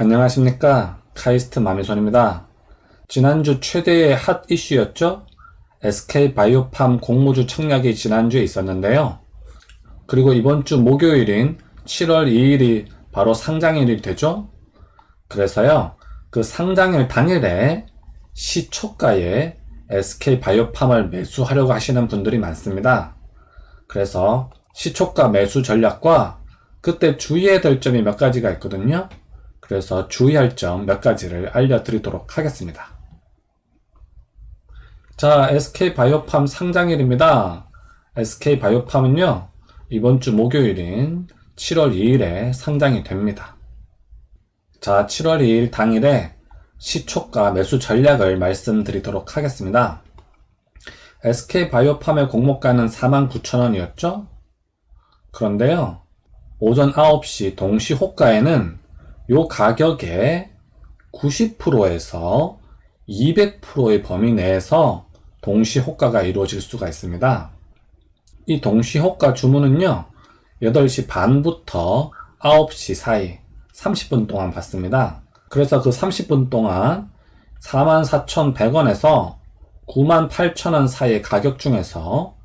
안녕하십니까. 카이스트 마미손입니다. 지난주 최대의 핫 이슈였죠? SK바이오팜 공모주 청약이 지난주에 있었는데요. 그리고 이번 주 목요일인 7월 2일이 바로 상장일이 되죠? 그래서요, 그 상장일 당일에 시초가에 SK바이오팜을 매수하려고 하시는 분들이 많습니다. 그래서 시초가 매수 전략과 그때 주의해야 될 점이 몇 가지가 있거든요. 그래서 주의할 점 몇 가지를 알려드리도록 하겠습니다. 자, SK바이오팜 상장일입니다. SK바이오팜은요, 이번 주 목요일인 7월 2일에 상장이 됩니다. 자, 7월 2일 당일에 시초가 매수 전략을 말씀드리도록 하겠습니다. SK바이오팜의 공모가는 49,000원이었죠? 그런데요, 오전 9시 동시 호가에는 요 가격에 90%에서 200%의 범위 내에서 동시 호가가 이루어질 수가 있습니다. 이 동시 호가 주문은요, 8시 반부터 9시 사이 30분 동안 받습니다. 그래서 그 30분 동안 44,100원에서 98,000원 사이의 가격 중에서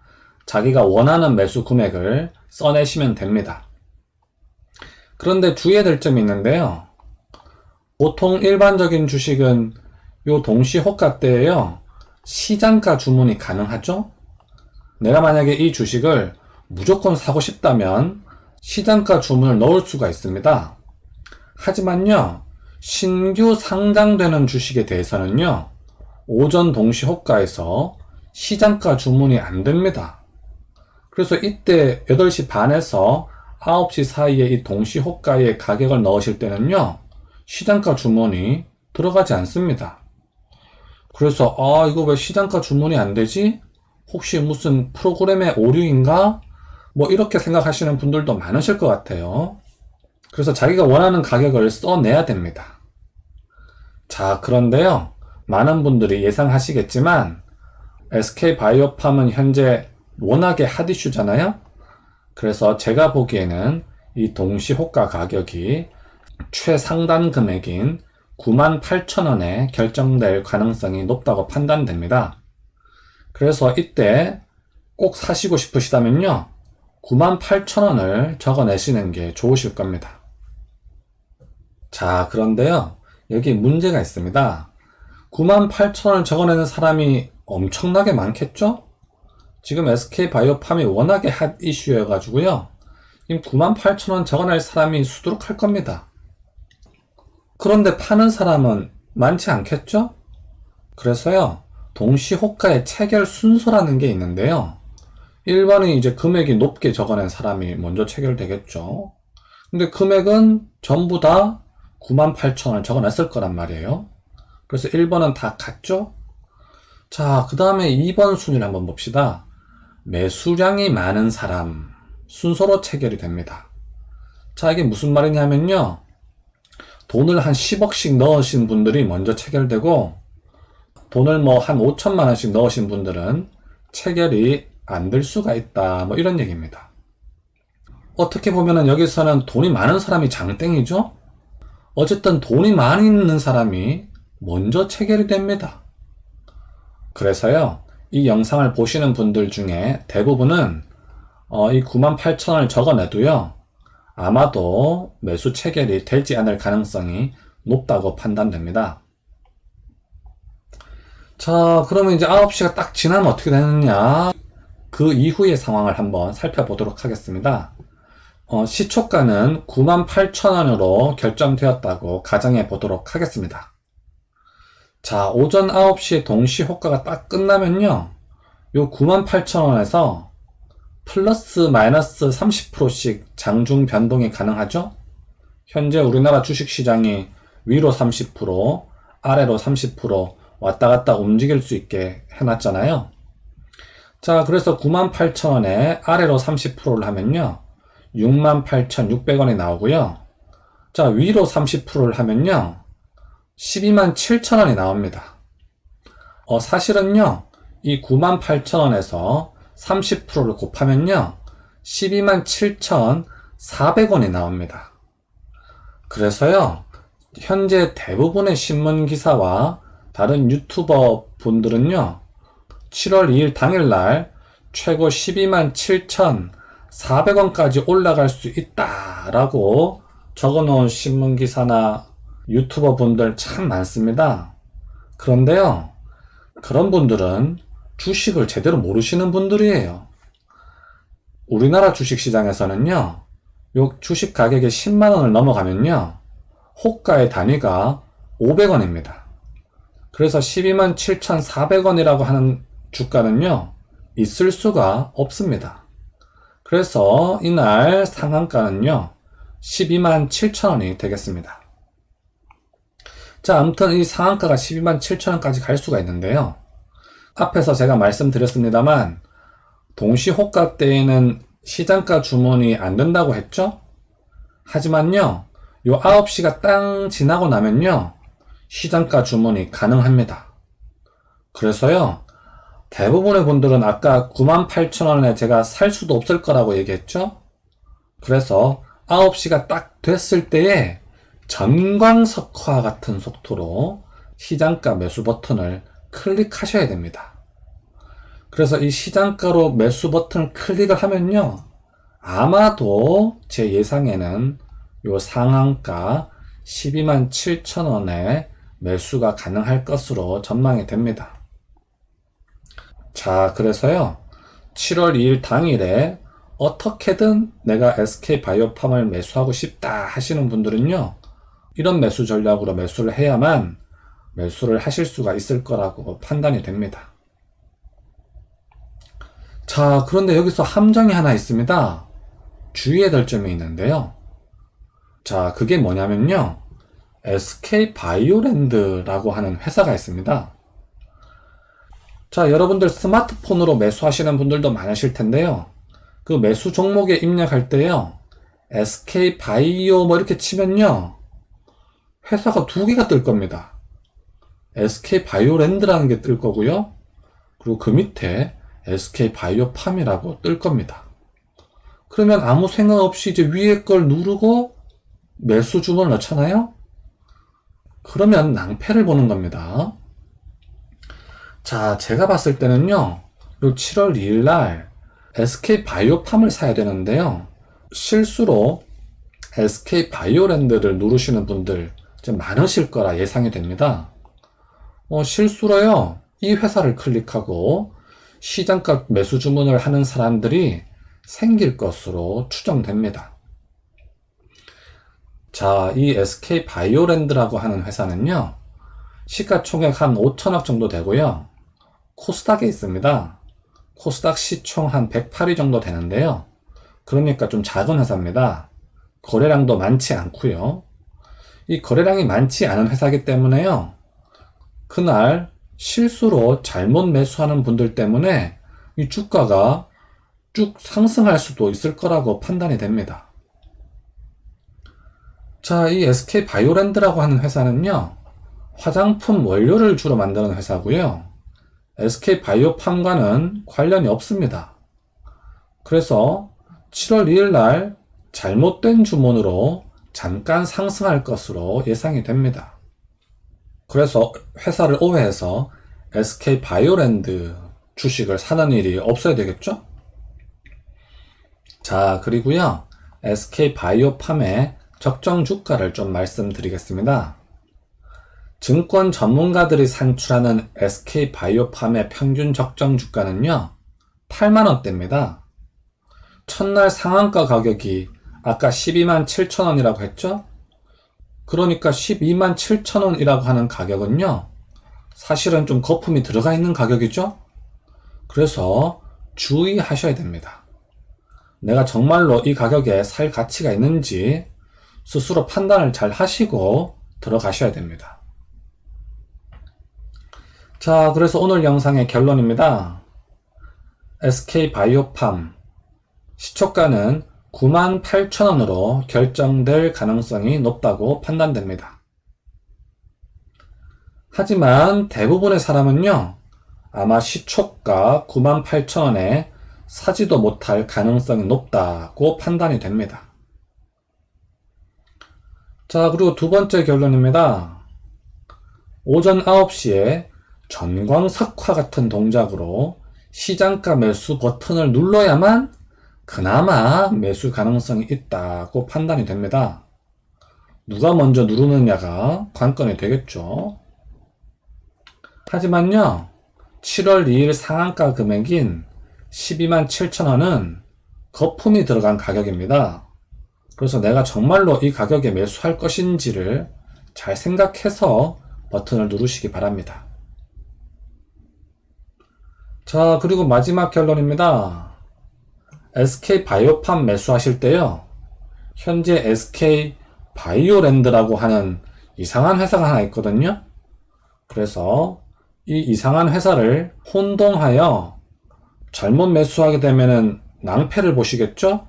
자기가 원하는 매수 금액을 써내시면 됩니다. 그런데 주의해야 될 점이 있는데요. 보통 일반적인 주식은 요 동시 호가 때에요, 시장가 주문이 가능하죠? 내가 만약에 이 주식을 무조건 사고 싶다면 시장가 주문을 넣을 수가 있습니다. 하지만요, 신규 상장되는 주식에 대해서는요, 오전 동시 호가에서 시장가 주문이 안 됩니다. 그래서 이때 8시 반에서 9시 사이에 이 동시 호가의 가격을 넣으실 때는요, 시장가 주문이 들어가지 않습니다. 그래서 이거 왜 시장가 주문이 안 되지? 혹시 무슨 프로그램의 오류인가? 뭐 이렇게 생각하시는 분들도 많으실 것 같아요. 그래서 자기가 원하는 가격을 써내야 됩니다. 자, 그런데요, 많은 분들이 예상하시겠지만 SK바이오팜은 현재 워낙에 핫 이슈잖아요. 그래서 제가 보기에는 이 동시 호가 가격이 최상단 금액인 98,000원에 결정될 가능성이 높다고 판단됩니다. 그래서 이때 꼭 사시고 싶으시다면요, 98,000원을 적어내시는 게 좋으실 겁니다. 자, 그런데요, 여기 문제가 있습니다. 98,000원을 적어내는 사람이 엄청나게 많겠죠? 지금 SK바이오팜이 워낙에 핫 이슈여가지고요, 98,000원 적어낼 사람이 수두룩할 겁니다. 그런데 파는 사람은 많지 않겠죠? 그래서요, 동시 호가의 체결 순서라는 게 있는데요, 1번이 이제 금액이 높게 적어낸 사람이 먼저 체결되겠죠. 근데 금액은 전부 다 98,000원을 적어냈을 거란 말이에요. 그래서 1번은 다 같죠? 자, 그 다음에 2번 순위를 한번 봅시다. 매수량이 많은 사람 순서로 체결이 됩니다. 자, 이게 무슨 말이냐면요, 돈을 한 10억씩 넣으신 분들이 먼저 체결되고, 돈을 뭐 한 5천만 원씩 넣으신 분들은 체결이 안 될 수가 있다, 뭐 이런 얘기입니다. 어떻게 보면은 여기서는 돈이 많은 사람이 장땡이죠? 어쨌든 돈이 많이 있는 사람이 먼저 체결이 됩니다. 그래서요, 이 영상을 보시는 분들 중에 대부분은 이 98,000원을 적어내도요, 아마도 매수 체결이 되지 않을 가능성이 높다고 판단됩니다. 자, 그러면 이제 9시가 딱 지나면 어떻게 되느냐, 그 이후의 상황을 한번 살펴보도록 하겠습니다. 시초가는 98,000원으로 결정되었다고 가정해 보도록 하겠습니다. 자, 오전 9시에 동시 호가가 딱 끝나면요, 요 98,000원에서 플러스 마이너스 30%씩 장중 변동이 가능하죠? 현재 우리나라 주식시장이 위로 30%, 아래로 30% 왔다 갔다 움직일 수 있게 해놨잖아요. 자, 그래서 98,000원에 아래로 30%를 하면요, 68,600원이 나오고요. 자, 위로 30%를 하면요, 127,000원이 나옵니다. 사실은요, 이 98,000원에서 30%를 곱하면요, 127,400원이 나옵니다. 그래서요, 현재 대부분의 신문 기사와 다른 유튜버 분들은요, 7월 2일 당일날 최고 12만 7,400원까지 올라갈 수 있다라고 적어놓은 신문 기사나 유튜버 분들 참 많습니다. 그런데요, 그런 분들은 주식을 제대로 모르시는 분들이에요. 우리나라 주식시장에서는요, 요 주식 가격이 10만원을 넘어가면요, 호가의 단위가 500원입니다. 그래서 12만 7,400원이라고 하는 주가는요, 있을 수가 없습니다. 그래서 이날 상한가는요, 12만 7천원이 되겠습니다. 자, 아무튼 이 상한가가 12만 7천원까지 갈 수가 있는데요. 앞에서 제가 말씀드렸습니다만, 동시 호가 때에는 시장가 주문이 안 된다고 했죠? 하지만요, 요 9시가 땅 지나고 나면요, 시장가 주문이 가능합니다. 그래서요, 대부분의 분들은 아까 98,000원에 제가 살 수도 없을 거라고 얘기했죠? 그래서 9시가 딱 됐을 때에 전광석화 같은 속도로 시장가 매수 버튼을 클릭하셔야 됩니다. 그래서 이 시장가로 매수 버튼 클릭을 하면요, 아마도 제 예상에는 요 상한가 12만 7천원에 매수가 가능할 것으로 전망이 됩니다. 자, 그래서요, 7월 2일 당일에 어떻게든 내가 SK바이오팜을 매수하고 싶다 하시는 분들은요, 이런 매수 전략으로 매수를 해야만 매수를 하실 수가 있을 거라고 판단이 됩니다. 자, 그런데 여기서 함정이 하나 있습니다. 주의해야 될 점이 있는데요. 자, 그게 뭐냐면요, SK바이오랜드라고 하는 회사가 있습니다. 자, 여러분들 스마트폰으로 매수하시는 분들도 많으실 텐데요. 그 매수 종목에 입력할 때요, SK바이오 뭐 이렇게 치면요, 회사가 두 개가 뜰 겁니다. SK바이오랜드라는 게 뜰 거고요. 그리고 그 밑에 SK바이오팜이라고 뜰 겁니다. 그러면 아무 생각 없이 이제 위에 걸 누르고 매수 주문을 넣잖아요? 그러면 낭패를 보는 겁니다. 자, 제가 봤을 때는요, 요 7월 2일 날 SK바이오팜을 사야 되는데요, 실수로 SK바이오랜드를 누르시는 분들 좀 많으실 거라 예상이 됩니다. 실수로요, 이 회사를 클릭하고 시장가 매수 주문을 하는 사람들이 생길 것으로 추정됩니다. 자, 이 SK바이오랜드라고 하는 회사는요, 시가총액 한 5천억 정도 되고요, 코스닥에 있습니다. 코스닥 시총 한 108위 정도 되는데요. 그러니까 좀 작은 회사입니다. 거래량도 많지 않고요. 이 거래량이 많지 않은 회사이기 때문에요, 그날 실수로 잘못 매수하는 분들 때문에 이 주가가 쭉 상승할 수도 있을 거라고 판단이 됩니다. 자, 이 SK바이오랜드라고 하는 회사는요, 화장품 원료를 주로 만드는 회사고요, SK바이오팜과는 관련이 없습니다. 그래서 7월 2일 날 잘못된 주문으로 잠깐 상승할 것으로 예상이 됩니다. 그래서 회사를 오해해서 SK바이오랜드 주식을 사는 일이 없어야 되겠죠? 자, 그리고요, SK바이오팜의 적정 주가를 좀 말씀드리겠습니다. 증권 전문가들이 산출하는 SK바이오팜의 평균 적정 주가는요, 8만원대입니다. 첫날 상한가 가격이 아까 12만 7천원이라고 했죠? 그러니까 12만 7천원이라고 하는 가격은요, 사실은 좀 거품이 들어가 있는 가격이죠? 그래서 주의하셔야 됩니다. 내가 정말로 이 가격에 살 가치가 있는지 스스로 판단을 잘 하시고 들어가셔야 됩니다. 자, 그래서 오늘 영상의 결론입니다. SK바이오팜 시초가는 98,000원으로 결정될 가능성이 높다고 판단됩니다. 하지만 대부분의 사람은요, 아마 시초가 98,000원에 사지도 못할 가능성이 높다고 판단이 됩니다. 자, 그리고 두 번째 결론입니다. 오전 9시에 전광석화 같은 동작으로 시장가 매수 버튼을 눌러야만 그나마 매수 가능성이 있다고 판단이 됩니다. 누가 먼저 누르느냐가 관건이 되겠죠. 하지만요, 7월 2일 상한가 금액인 12만 7천 원은 거품이 들어간 가격입니다. 그래서 내가 정말로 이 가격에 매수할 것인지를 잘 생각해서 버튼을 누르시기 바랍니다. 자, 그리고 마지막 결론입니다. SK 바이오팜 매수하실 때요, 현재 SK 바이오랜드라고 하는 이상한 회사가 하나 있거든요. 그래서 이 이상한 회사를 혼동하여 잘못 매수하게 되면은 낭패를 보시겠죠?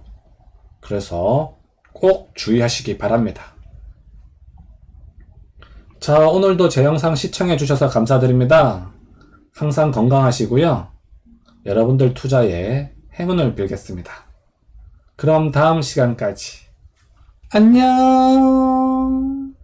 그래서 꼭 주의하시기 바랍니다. 자, 오늘도 제 영상 시청해 주셔서 감사드립니다. 항상 건강하시고요. 여러분들 투자에 행운을 빌겠습니다. 그럼 다음 시간까지 안녕.